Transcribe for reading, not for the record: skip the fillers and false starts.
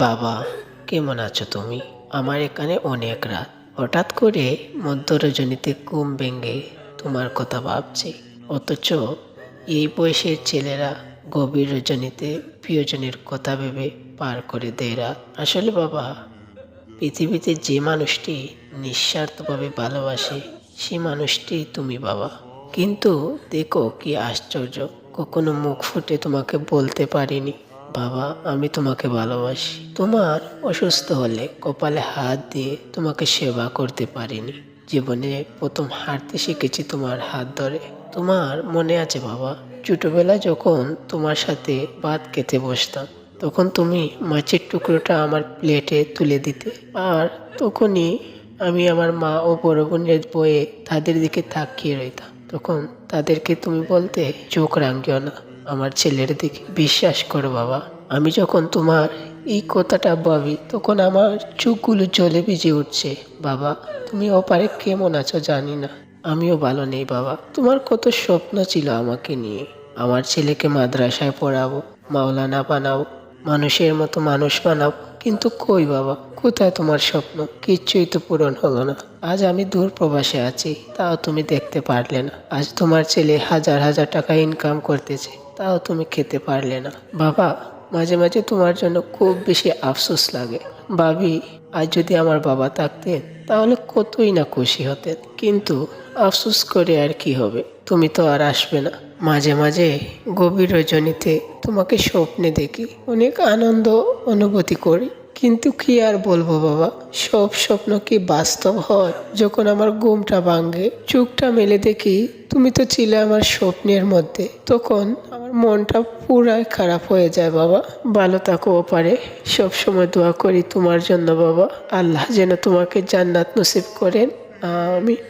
বাবা, কেমন আছো তুমি? আমার এখানে অনেক রাত। হঠাৎ করে মধ্য রজনীতে ঘুম ভেঙে তোমার কথা ভাবছি। অথচ এই বয়সের ছেলেরা গভীর রজনীতে প্রিয়জনের কথা ভেবে পার করে দেয় রাত। আসলে বাবা, পৃথিবীতে যে মানুষটি নিঃস্বার্থভাবে ভালোবাসে সে মানুষটি তুমি বাবা। কিন্তু দেখো কি আশ্চর্য, কখনো মুখ ফুটে তোমাকে বলতে পারিনি বাবা আমি তোমাকে ভালোবাসি। তোমার অসুস্থ হলে কপালে হাত দিয়ে তোমাকে সেবা করতে পারিনি। জীবনে প্রথম হাঁটতে শিখেছি তোমার হাত ধরে। তোমার মনে আছে বাবা, ছোটবেলা যখন তোমার সাথে ভাত খেতে বসতাম, তখন তুমি মাছের টুকরোটা আমার প্লেটে তুলে দিতে, আর তখনই আমি আমার মা ও বড় বোনের বয়ে তাদের দিকে তাকিয়ে রইতাম। তখন তাদেরকে তুমি বলতে, চোখ রাঙিও না আমার ছেলের দিকে, বিশ্বাস করো বাবা। আমি যখন তোমার এই কথাটা ভাবি তখন আমার চোখগুলো জলে ভিজে উঠছে। বাবা, তুমি ওপারে কেমন আছো জানি না, আমিও ভালো নেই বাবা। তোমার কত স্বপ্ন ছিল আমাকে নিয়ে, আমার ছেলেকে মাদ্রাসায় পড়াবো, মাওলানা বানাবো, মানুষের মতো মানুষ বানাবো। কিন্তু কই বাবা, কোথায় তোমার স্বপ্ন? কিচ্ছুই তো পূরণ হলো না। আজ আমি দূর প্রবাসে আছি, তাও তুমি দেখতে পারলে না। আজ তোমার ছেলে হাজার হাজার টাকা ইনকাম করতেছে, তাও তুমি খেতে পারলে না বাবা। মাঝে মাঝে তোমার জন্য খুব বেশি আফসোস লাগে। ভাবি, আজ যদি আমার বাবা থাকতেন তাহলে কতই না খুশি হতেন। কিন্তু আফসোস করে আর কি হবে, তুমি তো আর আসবে না। মাঝে মাঝে গভীর রজনীতে তোমাকে স্বপ্নে দেখি, অনেক আনন্দ অনুভূতি করি। কিন্তু কি আর বলবো বাবা, সব স্বপ্ন কি বাস্তব হয়? যখন আমার ঘুমটা ভাঙে, চোখটা মেলে দেখি তুমি তো ছিলে আমার স্বপ্নের মধ্যে, তখন আমার মনটা পুরাই খারাপ হয়ে যায় বাবা। ভালো থাকো ওপারে, সবসময় দোয়া করি তোমার জন্য বাবা। আল্লাহ যেন তোমাকে জান্নাত নসিব করেন, আমিন।